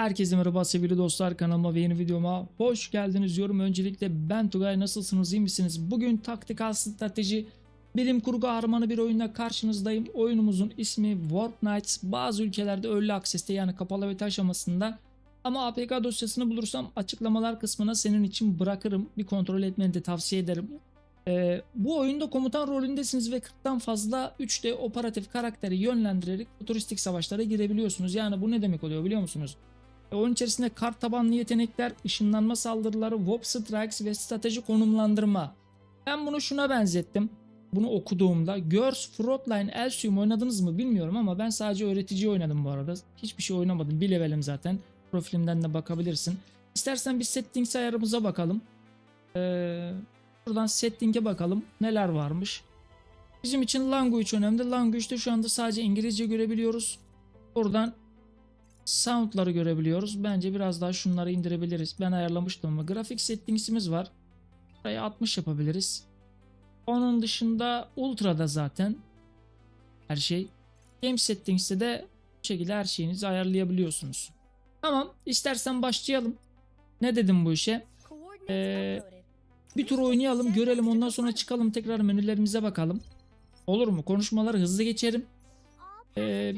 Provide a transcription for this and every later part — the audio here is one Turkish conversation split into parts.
Herkese merhaba sevgili dostlar, kanalıma ve yeni videoma hoş geldiniz diyorum. Öncelikle ben Tugay, nasılsınız, iyi misiniz? Bugün taktikal strateji bilim kurgu harmanı bir oyunla karşınızdayım. Oyunumuzun ismi Warp Nights. Bazı ülkelerde Early Access'te, yani kapalı beta aşamasında, ama APK dosyasını bulursam açıklamalar kısmına senin için bırakırım. Bir kontrol etmeni de tavsiye ederim. Bu oyunda komutan rolündesiniz ve 40'tan fazla 3D operatif karakteri yönlendirerek futuristik savaşlara girebiliyorsunuz. Yani bu ne demek oluyor biliyor musunuz? Oyun içerisinde kart tabanlı yetenekler, ışınlanma saldırıları, warp strikes ve strateji konumlandırma. Ben bunu şuna benzettim. Bunu okuduğumda Girls Frontline Elysium oynadınız mı bilmiyorum ama ben sadece öğreticiyi oynadım bu arada. Hiçbir şey oynamadım. Bir levelim zaten. Profilimden de bakabilirsin. İstersen bir settings ayarımıza bakalım. Buradan setting'e bakalım. Neler varmış. Bizim için language önemli. Language'de şu anda sadece İngilizce görebiliyoruz. Buradan sound'ları görebiliyoruz. Bence biraz daha şunları indirebiliriz. Ben ayarlamıştım ama grafik settings'imiz var. Burayı 60 yapabiliriz. Onun dışında ultra'da zaten her şey. Game settings'te de bu şekilde her şeyinizi ayarlayabiliyorsunuz. Tamam, istersen başlayalım. Ne dedim bu işe? Bir tur oynayalım, görelim, ondan sonra çıkalım, tekrar menülerimize bakalım. Olur mu? Konuşmaları hızlı geçerim.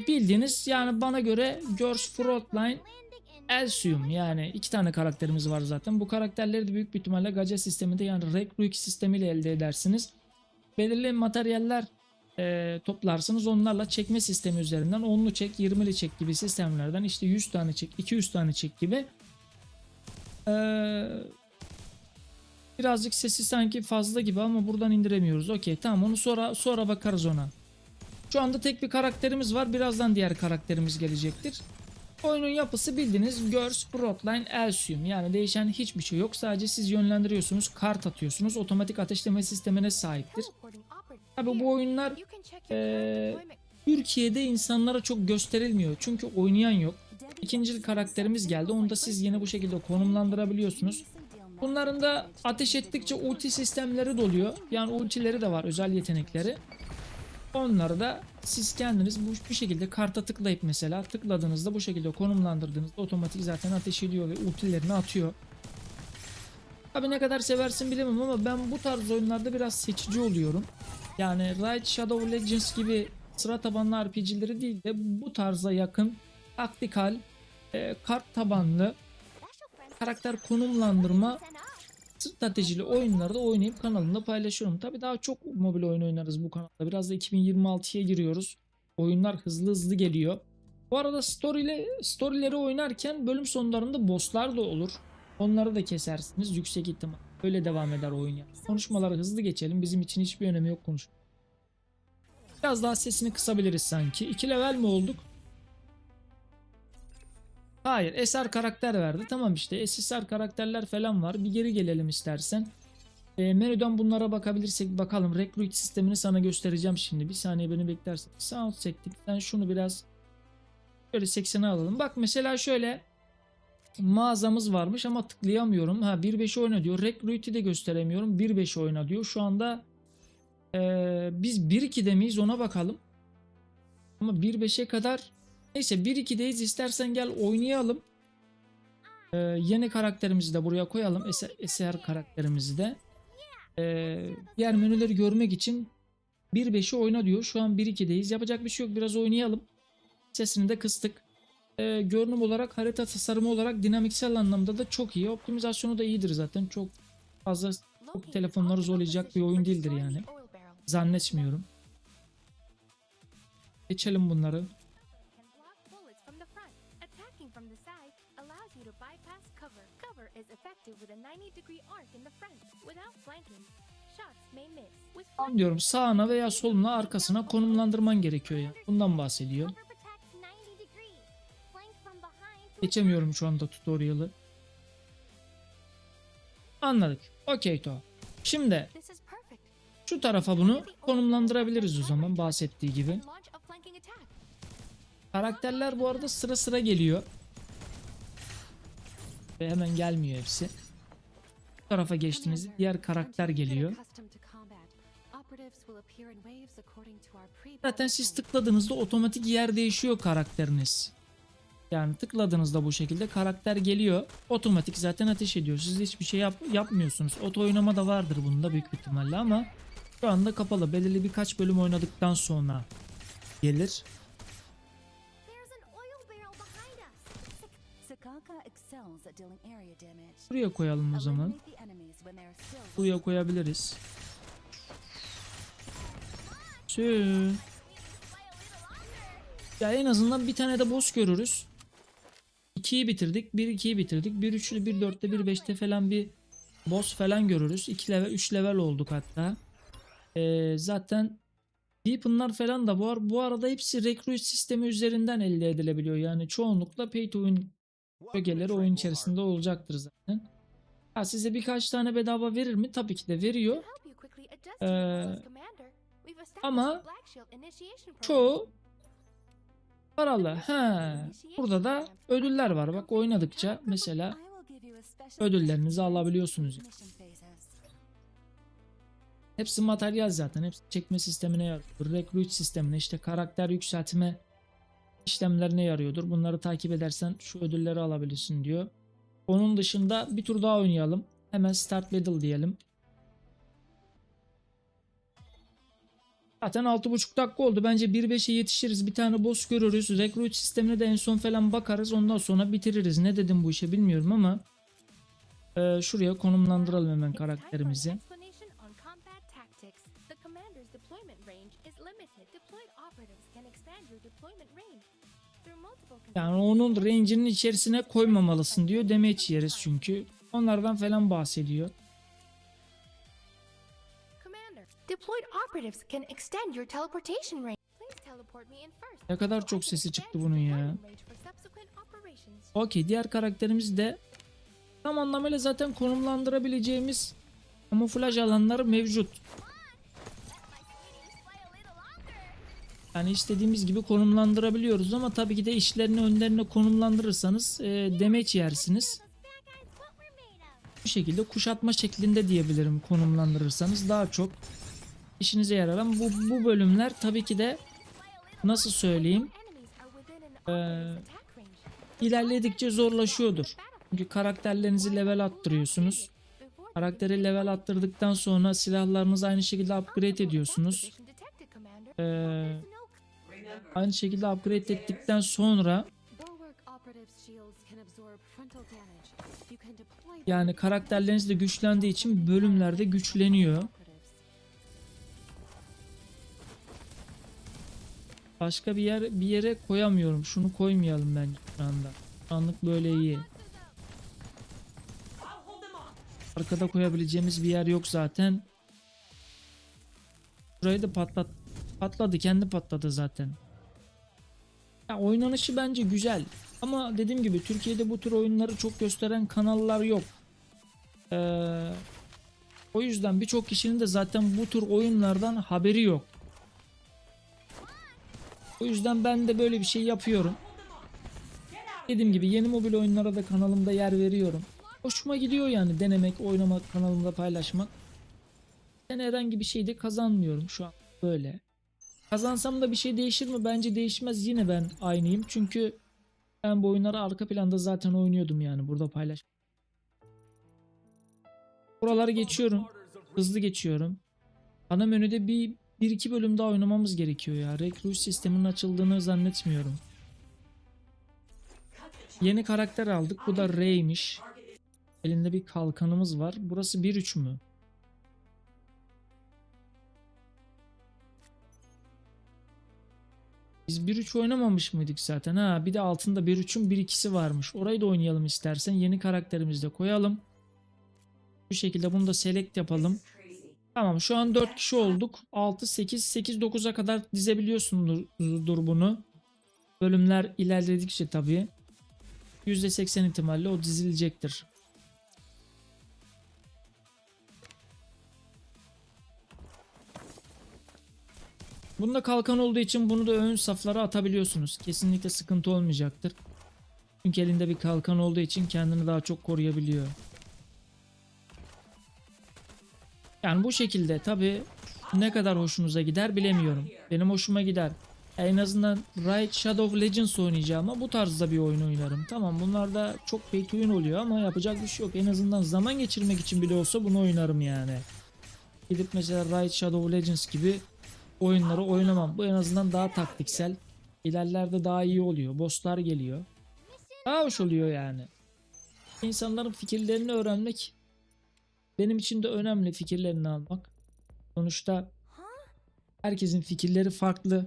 Bildiğiniz, yani bana göre Girls Frontline Elysium, yani iki tane karakterimiz var zaten. Bu karakterleri de büyük bir ihtimalle gacha sisteminde, yani recruit sistemiyle elde edersiniz. Belirli materyaller toplarsınız, onlarla çekme sistemi üzerinden 10'lu çek, 20'li çek gibi sistemlerden, işte 100 tane çek, 200 tane çek gibi. Birazcık sesi sanki fazla gibi ama buradan indiremiyoruz. Okey, tamam, onu sonra bakarız ona. Şu anda tek bir karakterimiz var. Birazdan diğer karakterimiz gelecektir. Oyunun yapısı bildiğiniz Girls Frontline Elysium. Yani değişen hiçbir şey yok. Sadece siz yönlendiriyorsunuz, kart atıyorsunuz. Otomatik ateşleme sistemine sahiptir. Tabi bu oyunlar Türkiye'de insanlara çok gösterilmiyor. Çünkü oynayan yok. İkinci karakterimiz geldi. Onu da siz yine bu şekilde konumlandırabiliyorsunuz. Bunların da ateş ettikçe ulti sistemleri doluyor. Yani ultileri de var, özel yetenekleri. Onları da siz kendiniz bu şekilde karta tıklayıp, mesela tıkladığınızda bu şekilde konumlandırdığınızda otomatik zaten ateş ediyor ve ultilerini atıyor. Tabi ne kadar seversin bilemem ama ben bu tarz oyunlarda biraz seçici oluyorum. Yani Raid Shadow Legends gibi sıra tabanlı RPG'leri değil de bu tarza yakın taktikal, kart tabanlı karakter konumlandırma stratejili oyunları da oynayıp kanalımda paylaşıyorum. Tabi daha çok mobil oyun oynarız bu kanalda. Biraz da 2026'ya giriyoruz. Oyunlar hızlı hızlı geliyor. Bu arada storyleri oynarken bölüm sonlarında bosslar da olur. Onları da kesersiniz yüksek ihtimal. Öyle devam eder oyun yani. Konuşmaları hızlı geçelim. Bizim için hiçbir önemi yok konuşma. Biraz daha sesini kısabiliriz sanki. 2 level mi olduk? Hayır, SR karakter verdi. Tamam, işte SSR karakterler falan var. Bir geri gelelim istersen. Menüden bunlara bakabilirsek bakalım. Recruit sistemini sana göstereceğim şimdi. Bir saniye beni beklersin. Sound sektikten şunu biraz şöyle 80'e alalım. Bak mesela şöyle mağazamız varmış ama tıklayamıyorum. Ha, 1.5 oyna diyor. Recruit'i de gösteremiyorum. 1.5 oyna diyor. Şu anda biz 1.2'de miyiz ona bakalım. Ama 1.5'e kadar, neyse 1.2'deyiz. İstersen gel oynayalım. Yeni karakterimizi de buraya koyalım. SR karakterimizi de. Diğer menüleri görmek için 1.5'i oyna diyor. Şu an 1.2'deyiz. Yapacak bir şey yok. Biraz oynayalım. Sesini de kıstık. Görünüm olarak, harita tasarımı olarak dinamiksel anlamda da çok iyi. Optimizasyonu da iyidir zaten. Çok fazla telefonları zorlayacak bir oyun değildir yani. Zannetmiyorum. Geçelim bunları. Anlıyorum, sağına veya soluna, arkasına konumlandırman gerekiyor ya. Bundan bahsediyor. Geçemiyorum şu anda tutorial'ı. Anladık. Okey to. Şimdi şu tarafa bunu konumlandırabiliriz o zaman, bahsettiği gibi. Karakterler bu arada sıra sıra geliyor. Ve hemen gelmiyor hepsi. Bu tarafa geçtiğinizde diğer karakter geliyor. Zaten siz tıkladığınızda otomatik yer değişiyor karakteriniz. Yani tıkladığınızda bu şekilde karakter geliyor. Otomatik zaten ateş ediyor. Siz hiçbir şey yapmıyorsunuz. Oto oynama da vardır bunda büyük ihtimalle ama şu anda kapalı. Belirli birkaç bölüm oynadıktan sonra gelir. Buraya koyalım o zaman. Buraya koyabiliriz. Ya en azından bir tane de boss görürüz. 2'yi bitirdik. 1-2'yi bitirdik. 1-3'lü, 1-4'te, 1-5'te falan bir boss falan görürüz. 2 level, 3 level olduk hatta. Zaten weapon'lar falan da var. Bu arada hepsi recruit sistemi üzerinden elde edilebiliyor. Yani çoğunlukla pay to win bölgeleri oyun içerisinde olacaktır zaten. Ha, size birkaç tane bedava verir mi? Tabii ki de veriyor. Ama çoğu paralı. Ha, burada da ödüller var. Bak oynadıkça mesela ödüllerinizi alabiliyorsunuz. Hepsi materyal zaten. Hepsi çekme sistemine yarıyordur. Recruit sistemine, işte karakter yükseltme işlemlerine yarıyordur. Bunları takip edersen şu ödülleri alabilirsin diyor. Onun dışında bir tur daha oynayalım. Hemen start battle diyelim. Zaten 6,5 dakika oldu. Bence 1.5'e yetişiriz. Bir tane boss görürüz. Recruit sistemine de en son falan bakarız. Ondan sonra bitiririz. Ne dedim bu işe bilmiyorum ama şuraya konumlandıralım hemen karakterimizi. Yani onun range'inin içerisine koymamalısın diyor. Damage yeriz çünkü. Onlardan falan bahsediyor. Ne kadar çok sesi çıktı bunun ya. Okey, diğer karakterimiz de tam anlamıyla zaten konumlandırabileceğimiz kamuflaj alanları mevcut. Yani istediğimiz gibi konumlandırabiliyoruz ama tabii ki de işlerini önlerine konumlandırırsanız damage yersiniz. Bu şekilde kuşatma şeklinde diyebilirim, konumlandırırsanız daha çok işinize yarar ama bu bölümler tabii ki de nasıl söyleyeyim, ilerledikçe zorlaşıyordur. Çünkü karakterlerinizi level attırıyorsunuz. Karakteri level attırdıktan sonra silahlarınızı aynı şekilde upgrade ediyorsunuz. Aynı şekilde upgrade ettikten sonra yani karakterleriniz de güçlendiği için bölümlerde güçleniyor. Başka bir yere koyamıyorum. Şunu koymayalım bence şu anda. Şu anlık böyle iyi. Arkada koyabileceğimiz bir yer yok zaten. Burayı da patladı. Kendi patladı zaten. Ya oynanışı bence güzel. Ama dediğim gibi Türkiye'de bu tür oyunları çok gösteren kanallar yok. O yüzden birçok kişinin de zaten bu tür oyunlardan haberi yok. O yüzden ben de böyle bir şey yapıyorum. Dediğim gibi yeni mobil oyunlara da kanalımda yer veriyorum. Hoşuma gidiyor yani denemek, oynamak, kanalımda paylaşmak. Ben herhangi bir şey de kazanmıyorum şu an böyle. Kazansam da bir şey değişir mi? Bence değişmez. Yine ben aynıyım. Çünkü ben bu oyunları arka planda zaten oynuyordum yani burada paylaş. Buraları geçiyorum. Hızlı geçiyorum. Ana menüde bir iki bölüm daha oynamamız gerekiyor ya. Recruit sisteminin açıldığını zannetmiyorum. Yeni karakter aldık. Bu da Ray'miş. Elinde bir kalkanımız var. Burası 1-3 mü? Biz 1-3 oynamamış mıydık zaten? Ha, bir de altında 1-3'ün 1-2'si varmış. Orayı da oynayalım istersen. Yeni karakterimizi de koyalım. Bu şekilde bunu da select yapalım. Tamam, şu an 4 kişi olduk. 6, 8, 8, 9'a kadar dizebiliyorsunuzdur bunu. Bölümler ilerledikçe tabii. %80 ihtimalle o dizilecektir. Bunda kalkan olduğu için bunu da ön saflara atabiliyorsunuz. Kesinlikle sıkıntı olmayacaktır. Çünkü elinde bir kalkan olduğu için kendini daha çok koruyabiliyor. Yani bu şekilde tabii ne kadar hoşunuza gider bilemiyorum. Benim hoşuma gider. En azından Raid Shadow Legends oynayacağım ama bu tarzda bir oyun oynarım. Tamam, bunlar da çok pay to win oluyor ama yapacak bir şey yok. En azından zaman geçirmek için bile olsa bunu oynarım yani. Gidip mesela Raid Shadow Legends gibi oyunları oynamam. Bu en azından daha taktiksel. İlerlerde daha iyi oluyor. Bosslar geliyor. Daha hoş oluyor yani. İnsanların fikirlerini öğrenmek benim için de önemli, fikirlerini almak. Sonuçta herkesin fikirleri farklı.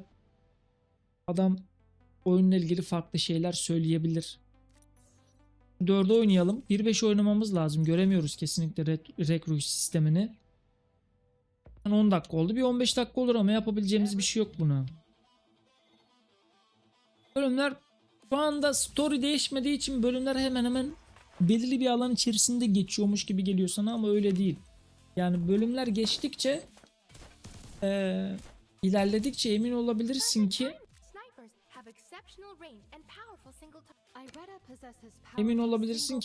Adam oyunla ilgili farklı şeyler söyleyebilir. 4'e oynayalım. 1-5 oynamamız lazım. Göremiyoruz kesinlikle recruit sistemini. 10 dakika oldu. Bir 15 dakika olur ama yapabileceğimiz bir şey yok buna. Bölümler şu anda story değişmediği için bölümler hemen hemen belirli bir alan içerisinde geçiyormuş gibi geliyor sana ama öyle değil. Yani bölümler geçtikçe ilerledikçe emin olabilirsin ki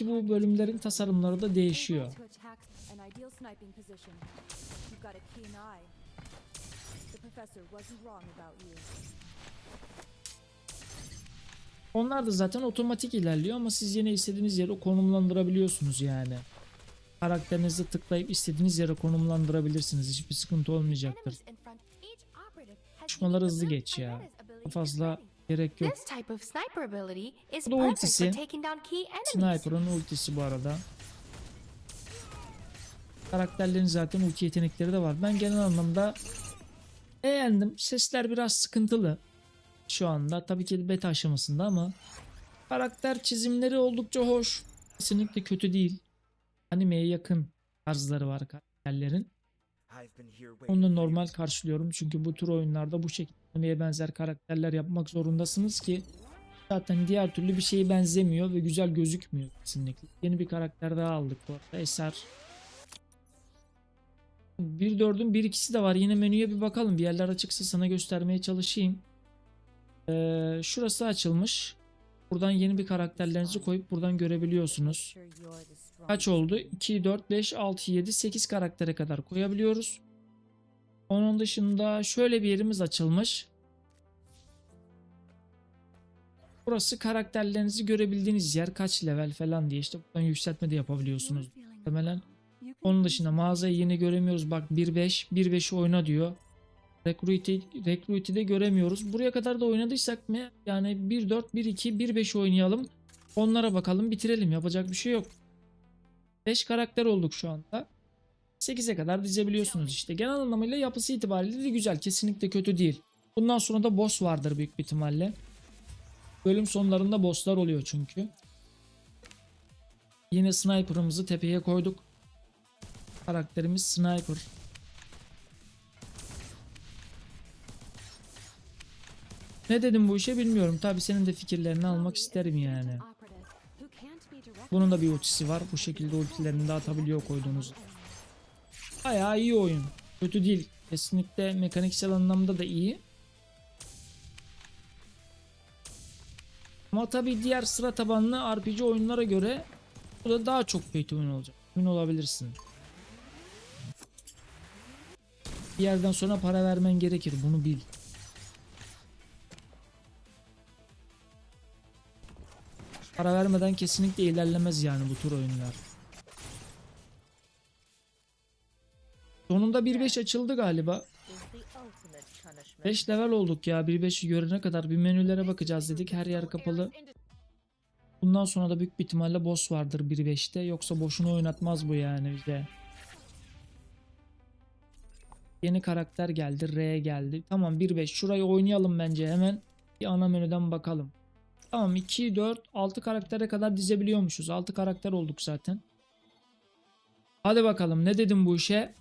bu bölümlerin tasarımları da değişiyor. Onlar da zaten otomatik ilerliyor ama siz yine istediğiniz yere konumlandırabiliyorsunuz yani. Karakterinizi tıklayıp istediğiniz yere konumlandırabilirsiniz. Hiçbir sıkıntı olmayacaktır. Konuşmalar hızlı geç ya. Fazla gerek yok. Bu da ultisi. Sniper'ın ultisi bu arada. Karakterlerin zaten ulti yetenekleri de var. Ben genel anlamda beğendim. Sesler biraz sıkıntılı. Şu anda tabii ki beta aşamasında ama karakter çizimleri oldukça hoş. Kesinlikle kötü değil. Animeye yakın tarzları var karakterlerin. Onu normal karşılıyorum çünkü bu tür oyunlarda bu şekilde animeye benzer karakterler yapmak zorundasınız ki zaten diğer türlü bir şeye benzemiyor ve güzel gözükmüyor kesinlikle. Yeni bir karakter daha aldık bu arada, Eser. 1.4'ün 1.2'si de var. Yine menüye bir bakalım. Bir yerler açıksa sana göstermeye çalışayım. Şurası açılmış. Buradan yeni bir karakterlerinizi koyup buradan görebiliyorsunuz. Kaç oldu? 2, 4, 5, 6, 7, 8 karaktere kadar koyabiliyoruz. Onun dışında şöyle bir yerimiz açılmış. Burası karakterlerinizi görebildiğiniz yer. Kaç level falan diye işte buradan yükseltme de yapabiliyorsunuz. Muhtemelen. Onun dışında mağazayı yeni göremiyoruz. Bak 1.5, 1.5'i oyna diyor. Recruit'i de göremiyoruz. Buraya kadar da oynadıysak mı? Yani 1.4, 1.2, 1.5 oynayalım. Onlara bakalım, bitirelim. Yapacak bir şey yok. 5 karakter olduk şu anda. 8'e kadar dizebiliyorsunuz işte. Genel anlamıyla yapısı itibariyle de güzel. Kesinlikle kötü değil. Bundan sonra da boss vardır büyük bir ihtimalle. Bölüm sonlarında bosslar oluyor çünkü. Yine sniper'ımızı tepeye koyduk. Karakterimiz sniper. Ne dedim bu işe bilmiyorum. Tabi senin de fikirlerini almak isterim yani. Bunun da bir ultisi var. Bu şekilde ultilerini de atabiliyor koyduğunuz. Bayağı iyi oyun. Kötü değil. Kesinlikle mekaniksel anlamda da iyi. Ama tabi diğer sıra tabanlı RPG oyunlara göre bu da daha çok pay to win olacak. Emin olabilirsin. Bir yerden sonra para vermen gerekir. Bunu bil. Para vermeden kesinlikle ilerlemez yani bu tür oyunlar. Sonunda 1.5 açıldı galiba. 5 level olduk ya. 1.5'i görene kadar bir menülere bakacağız dedik. Her yer kapalı. Bundan sonra da büyük bir ihtimalle boss vardır 1.5'te. Yoksa boşuna oynatmaz bu yani bize. Yeni karakter geldi. R geldi. Tamam 1.5. Şurayı oynayalım bence hemen. Bir ana menüden bakalım. Tamam 2, 4, 6 karaktere kadar dizebiliyormuşuz. 6 karakter olduk zaten. Hadi bakalım ne dedim bu işe?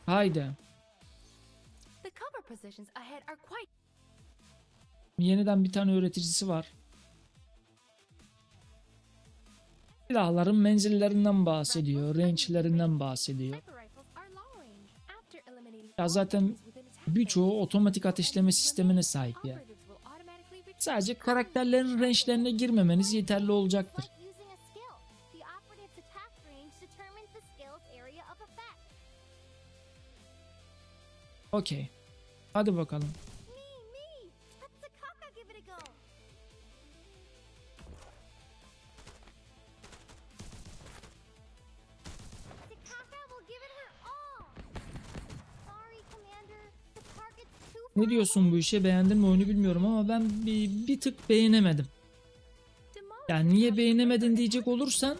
Haydi. Yeniden bir tane öğreticisi var. Silahların menzillerinden bahsediyor. Range'lerinden bahsediyor. Ya zaten birçoğu otomatik ateşleme sistemine sahip ya. Sadece karakterlerin range'lerine girmemeniz yeterli olacaktır. Okey. Hadi bakalım. Ne diyorsun bu işe? Beğendin mi oyunu bilmiyorum ama ben bir tık beğenemedim. Yani niye beğenemedin diyecek olursan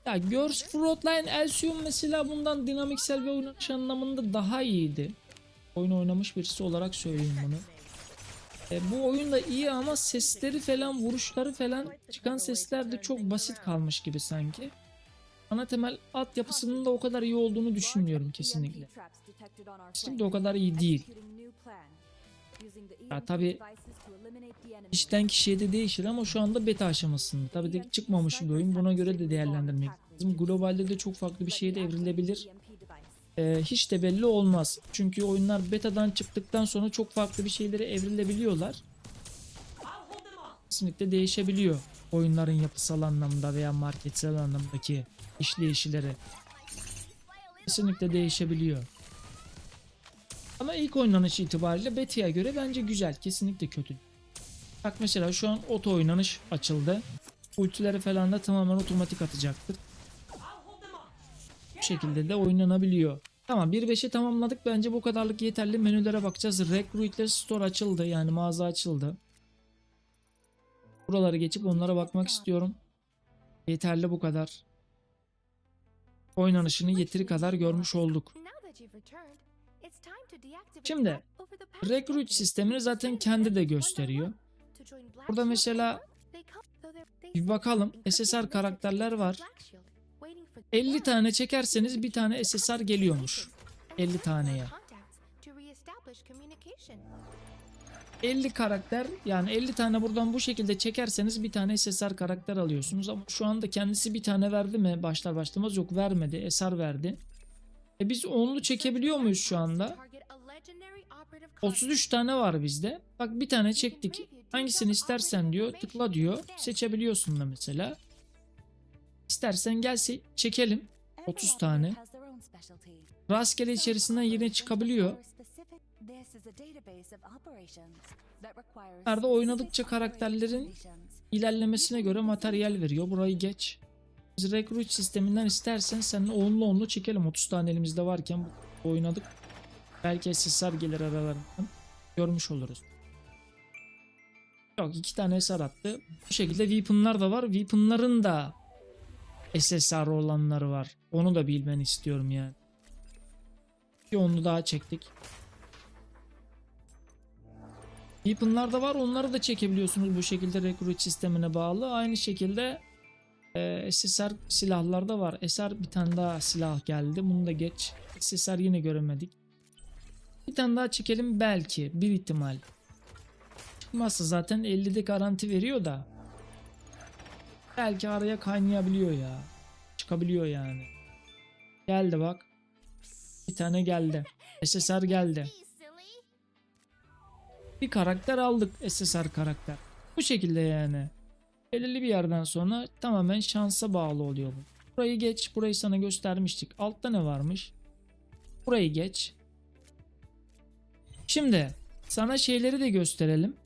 ya Girls Frontline Elysium mesela bundan dinamiksel ve oynanış anlamında daha iyiydi. Oyun oynamış birisi olarak söyleyeyim bunu. Bu oyun da iyi ama sesleri falan, vuruşları falan, çıkan sesler de çok basit kalmış gibi sanki. Ana temel altyapısının da o kadar iyi olduğunu düşünmüyorum kesinlikle. Kesinlikle o kadar iyi değil. Ya tabi kişiden kişiye de değişir ama şu anda beta aşamasında. Tabi de çıkmamış bir oyun, buna göre de değerlendirmek lazım. Globalde de çok farklı bir şeye de evrilebilir. Hiç de belli olmaz. Çünkü oyunlar betadan çıktıktan sonra çok farklı bir şeylere evrilebiliyorlar. Kesinlikle değişebiliyor. Oyunların yapısal anlamda veya marketsel anlamdaki işleyişleri. Kesinlikle değişebiliyor. Ama ilk oynanış itibariyle beta'ya göre bence güzel. Kesinlikle kötü. Bak mesela şu an oto oynanış açıldı. Ultileri falan da tamamen otomatik atacaktır. Bu şekilde de oynanabiliyor. Tamam 1.5'i tamamladık. Bence bu kadarlık yeterli. Menülere bakacağız. Recruit'le store açıldı. Yani mağaza açıldı. Buraları geçip onlara bakmak istiyorum. Yeterli bu kadar. Oynanışını yeteri kadar görmüş olduk. Şimdi Recruit sistemini zaten kendi de gösteriyor. Burada mesela bir bakalım. SSR karakterler var. 50 tane çekerseniz bir tane SSR geliyormuş. 50 taneye. 50 karakter, yani 50 tane buradan bu şekilde çekerseniz bir tane SSR karakter alıyorsunuz. Ama şu anda kendisi bir tane verdi mi? Başlar başlamaz yok, vermedi. SR verdi. Biz onlu çekebiliyor muyuz şu anda? 33 tane var bizde. Bak bir tane çektik. Hangisini istersen diyor. Tıkla diyor. Seçebiliyorsun da mesela. İstersen gel çekelim. 30 tane. Rastgele içerisinden yine çıkabiliyor. Nerede oynadıkça karakterlerin ilerlemesine göre materyal veriyor. Burayı geç. Biz Recruit sisteminden istersen seninle onlu çekelim. 30 tane elimizde varken oynadık. Belki SSR gelir aralarından. Görmüş oluruz. Yok 2 tane SR attı. Bu şekilde weapon'lar da var. Weapon'ların da SSR olanları var. Onu da bilmeni istiyorum yani. Bir onu daha çektik. Weapon'lar da var. Onları da çekebiliyorsunuz bu şekilde Recruit sistemine bağlı. Aynı şekilde SSR silahlar da var. SR bir tane daha silah geldi. Bunu da geç. SSR yine göremedik. Bir tane daha çekelim belki. Bir ihtimal. Çıkmazsa zaten 50'de garanti veriyor da. Belki araya kaynayabiliyor ya. Çıkabiliyor yani. Geldi bak. Bir tane geldi. SSR geldi. Bir karakter aldık. SSR karakter. Bu şekilde yani. Belirli bir yerden sonra tamamen şansa bağlı oluyor bu. Burayı geç. Burayı sana göstermiştik. Altta ne varmış? Burayı geç. Şimdi sana şeyleri de gösterelim.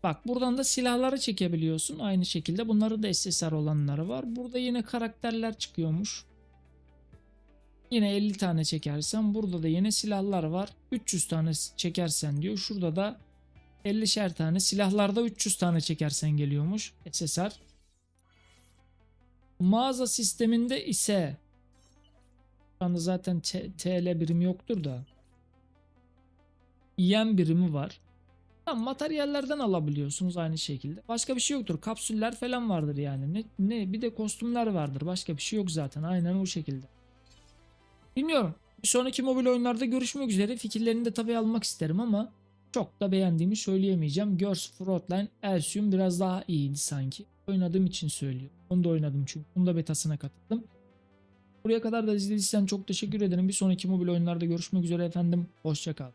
Bak buradan da silahları çekebiliyorsun. Aynı şekilde bunları da SSR olanları var. Burada yine karakterler çıkıyormuş. Yine 50 tane çekersen burada da yine silahlar var. 300 tane çekersen diyor. Şurada da 50'şer tane. Silahlarda 300 tane çekersen geliyormuş SSR. Mağaza sisteminde ise şu anda zaten TL birimi yoktur da yen birimi var. Tamam, materyallerden alabiliyorsunuz aynı şekilde. Başka bir şey yoktur. Kapsüller falan vardır yani. Ne bir de kostümler vardır. Başka bir şey yok zaten. Aynen o şekilde. Bilmiyorum. Bir sonraki mobil oyunlarda görüşmek üzere. Fikirlerini de tabii almak isterim ama çok da beğendiğimi söyleyemeyeceğim. Girls Frontline Elysium biraz daha iyiydi sanki. Oynadığım için söylüyorum. Onu da oynadım çünkü. Onu da betasına katıldım. Buraya kadar da izlediysen çok teşekkür ederim. Bir sonraki mobil oyunlarda görüşmek üzere efendim. Hoşça kal.